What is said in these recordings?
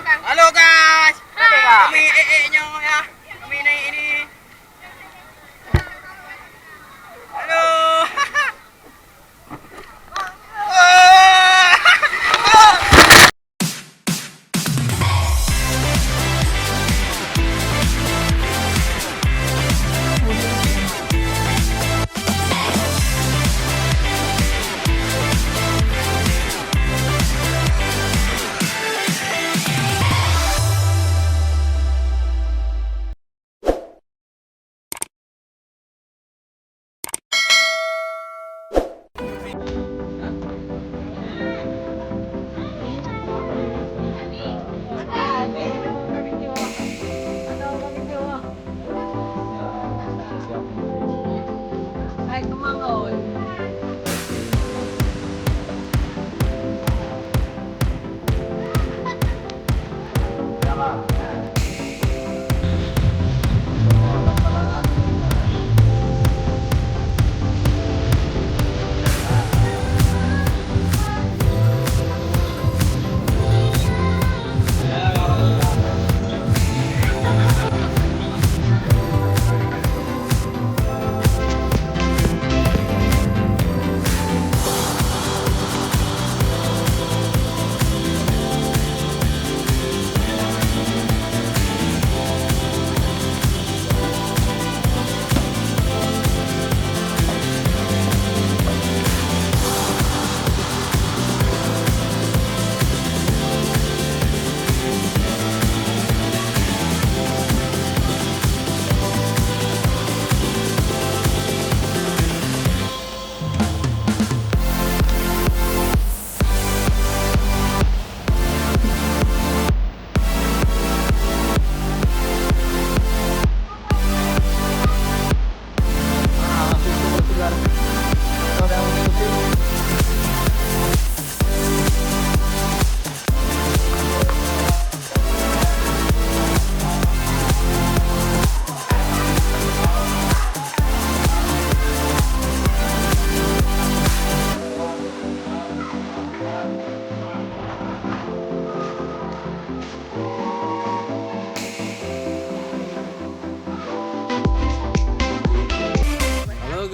Halo guys, kami nya ya, kami naik ini. Halo.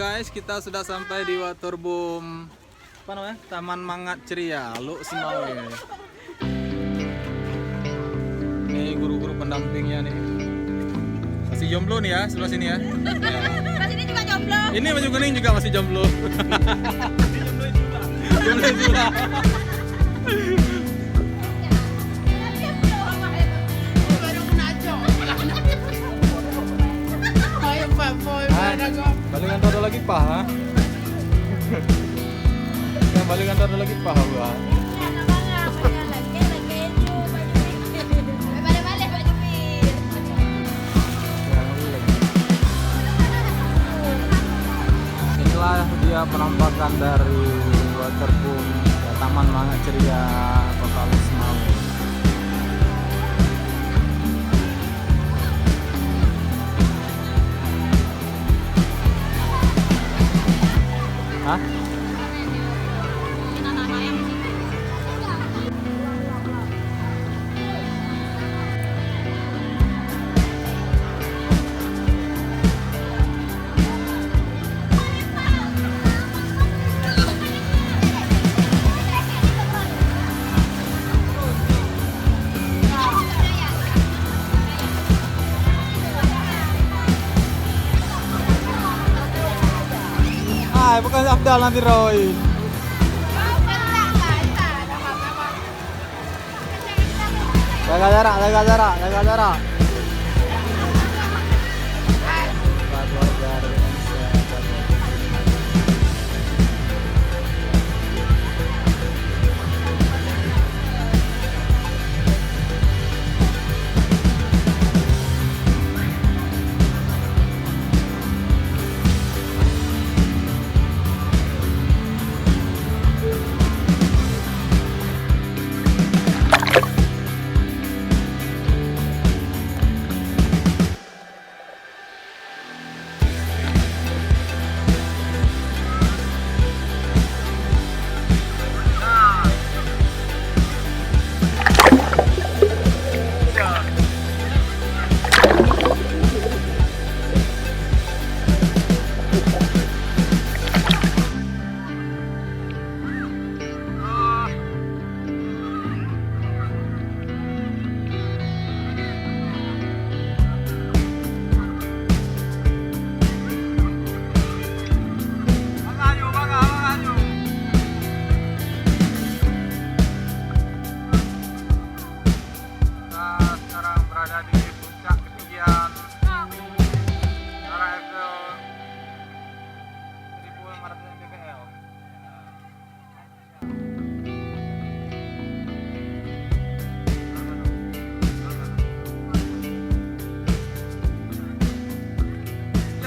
Guys, kita sudah sampai di Waterboom apa namanya? Taman Mangat Ceria, Luk Semawe. Ini guru-guru pendampingnya nih. Masih jomblo nih ya, sebelah sini ya. Mas ini juga jomblo. Ini Baju Kuning juga masih jomblo. Jomblo juga. Balik kantor ada lagi paha. Yang balik kantor ada lagi paha gua. Inilah dia penampakan dari Waterboom Taman Mangat Ceria Kota Luk Semawe. Hah? Bukan Abdal nanti Roy. Jaga jarak, jaga jarak, jaga jarak.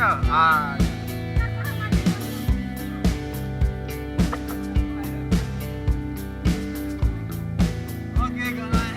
ya. Ah. Oke, guys.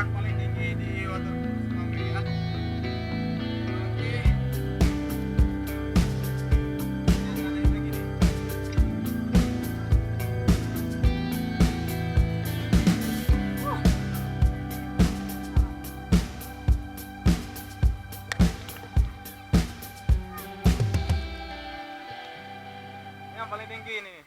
Paling tinggi di waterproof Semanggi ya. Oke. Jangan naik lagi nih. Ini yang paling tinggi nih.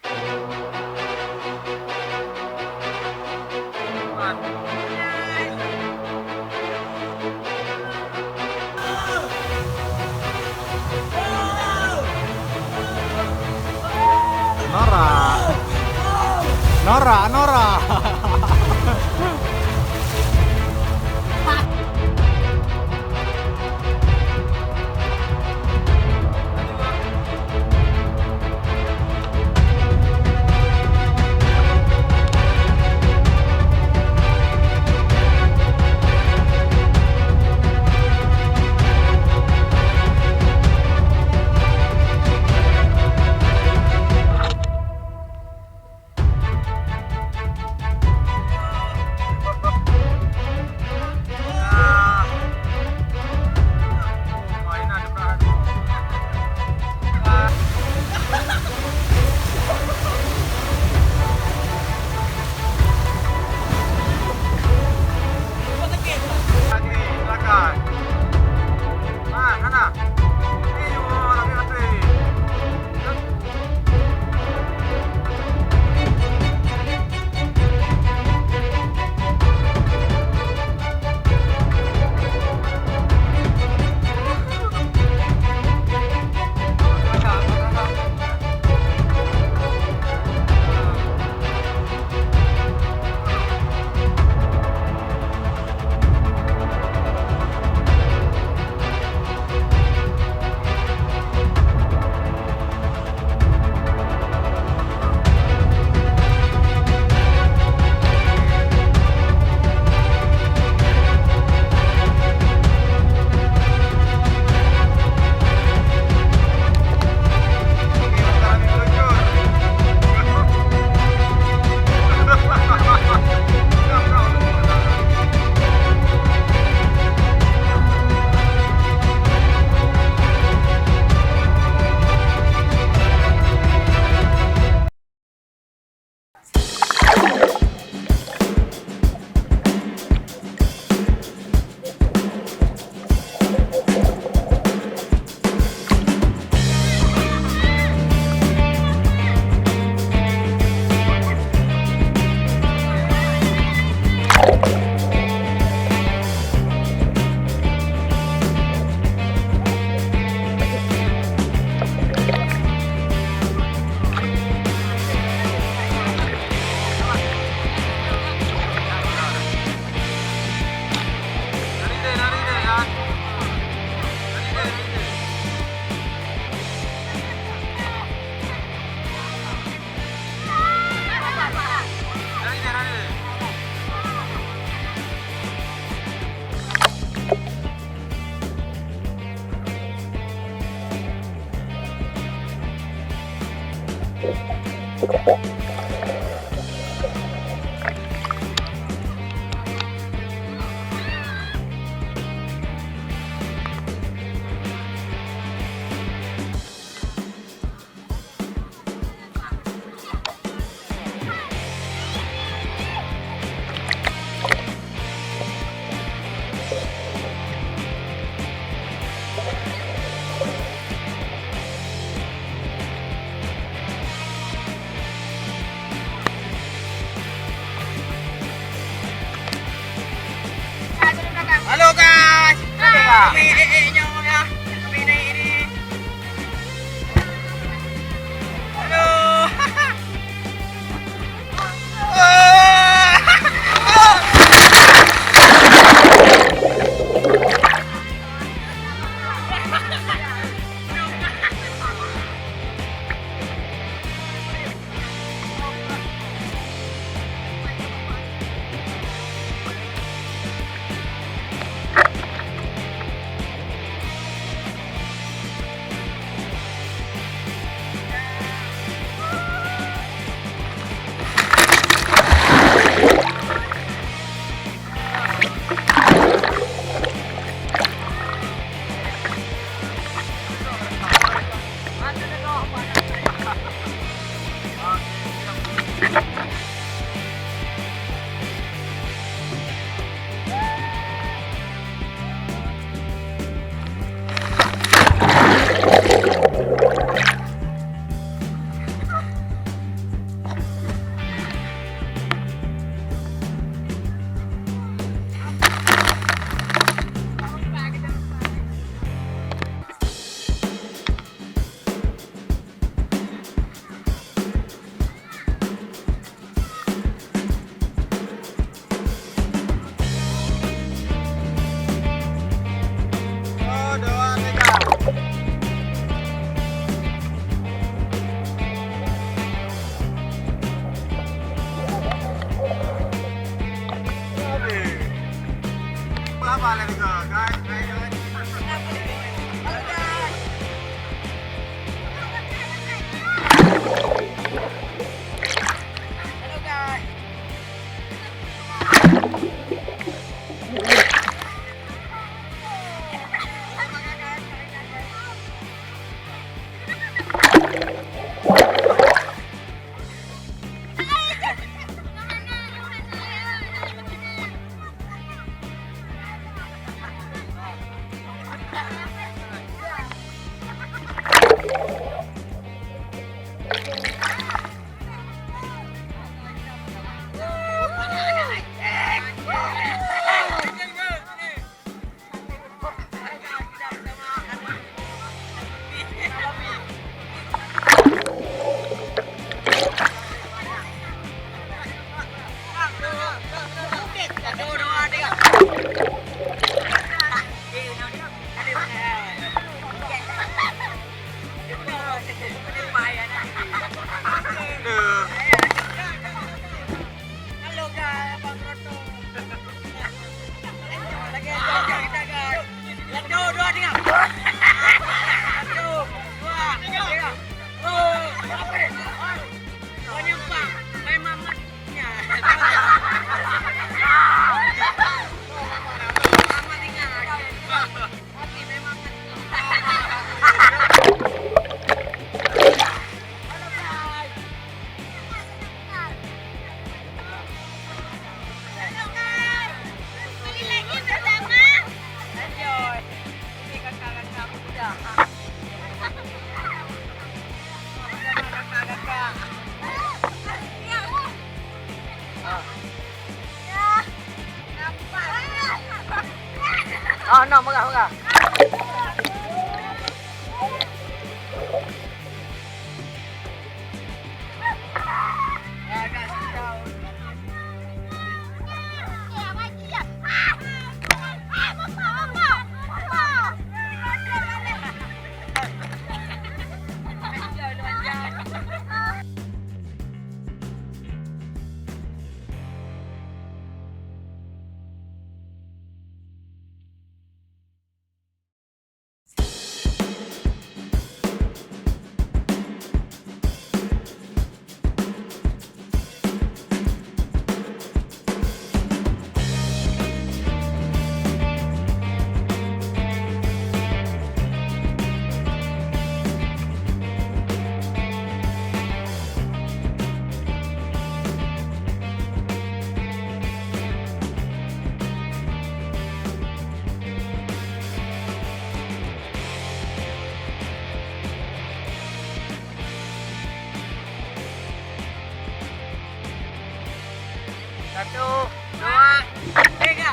Nora. Kami nya ya. Kami naik ini. Aduh. Oh, no, megah. Satu, dua, tiga.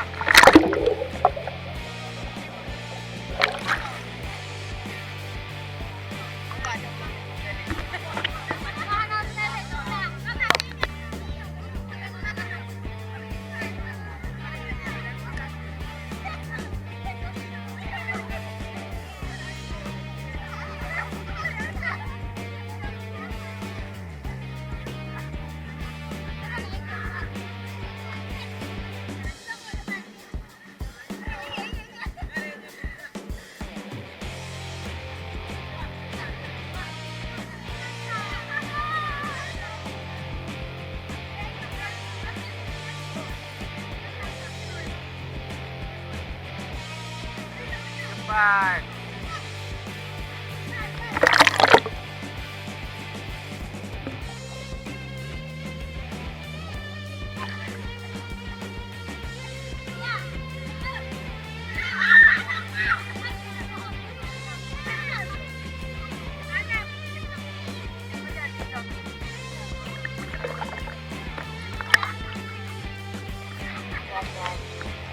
Bye.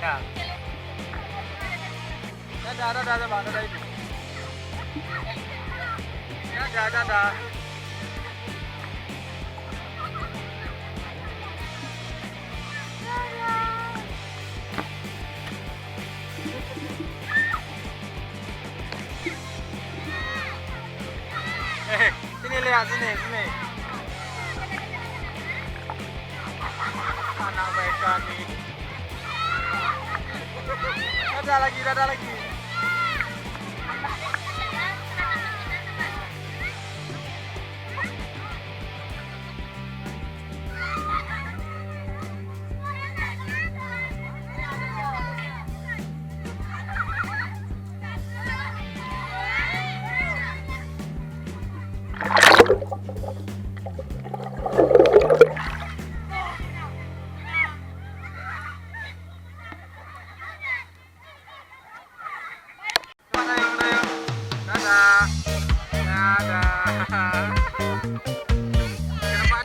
Ya. Dadah, Bang. Dadah itu. Ya, dadah. Sini lihat, sini. Anak baik kami. Dadah lagi.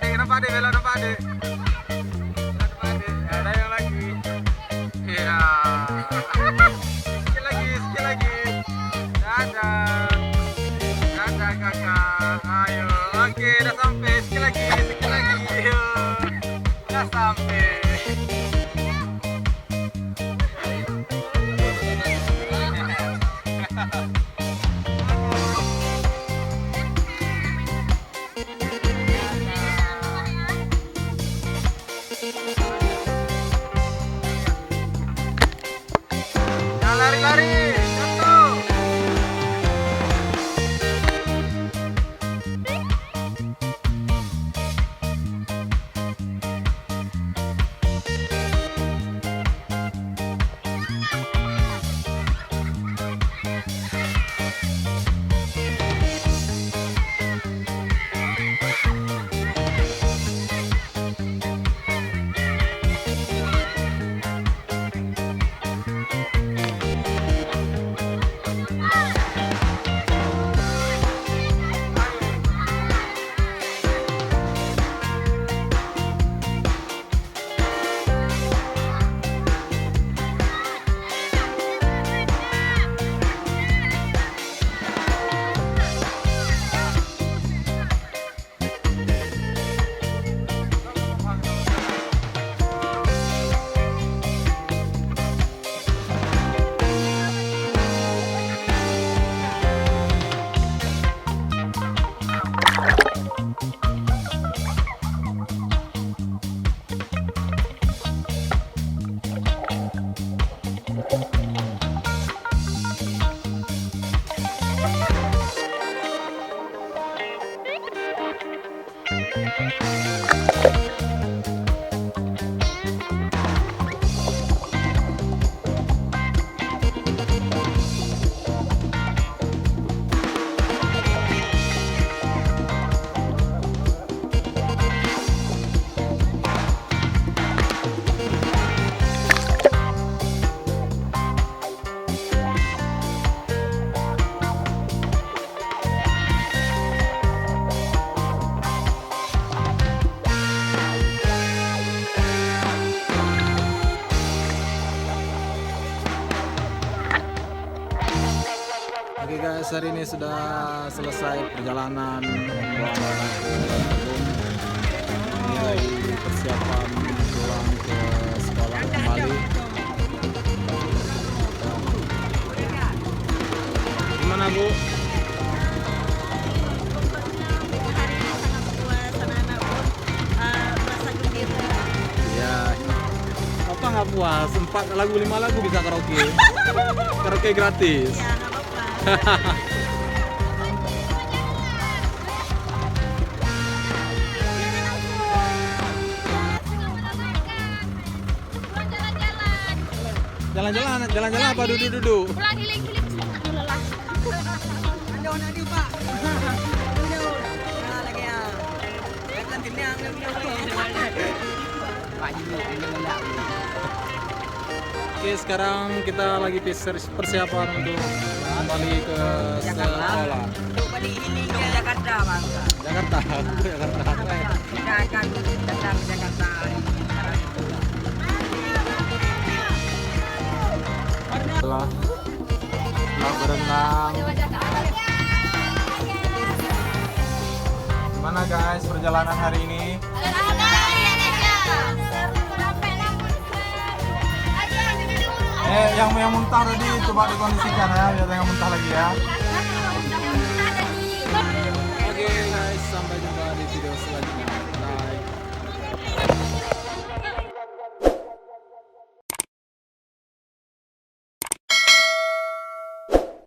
Kenapa adek? Bela kenapa adek? Ada yang lagi. Iya. Sikit lagi. Dadah kakak. Ayo, oke, udah sampai. Sikit lagi. Yuk. Udah sampai. Lari, jatuh. Oke guys, hari ini sudah selesai perjalanan anak-anak ke Agung. Mulai persiapan pulang ke sekolah kembali. Gimana Bu? Hari ini sangat puas, anak-anak pun merasa gembira. Ya, apa nggak puas? 4 lagu 5 lagu bisa karaoke. Karaoke gratis. Ya, nggak apa-apa. Jalan-jalan apa duduk-duduk? Pulang hiling-hiling. nak dia pak. Nah lagi ya. Jangan tinang Oke, sekarang kita lagi persiapan untuk kembali ke sekolah. Balik ini ke Jakarta, Bang. Jakarta, Jakarta. Kita akan datang ke Jakarta. Setelah berenang. Gimana guys perjalanan hari ini? Yang muntah tadi coba dikondisikan ya, biar jangan muntah lagi ya.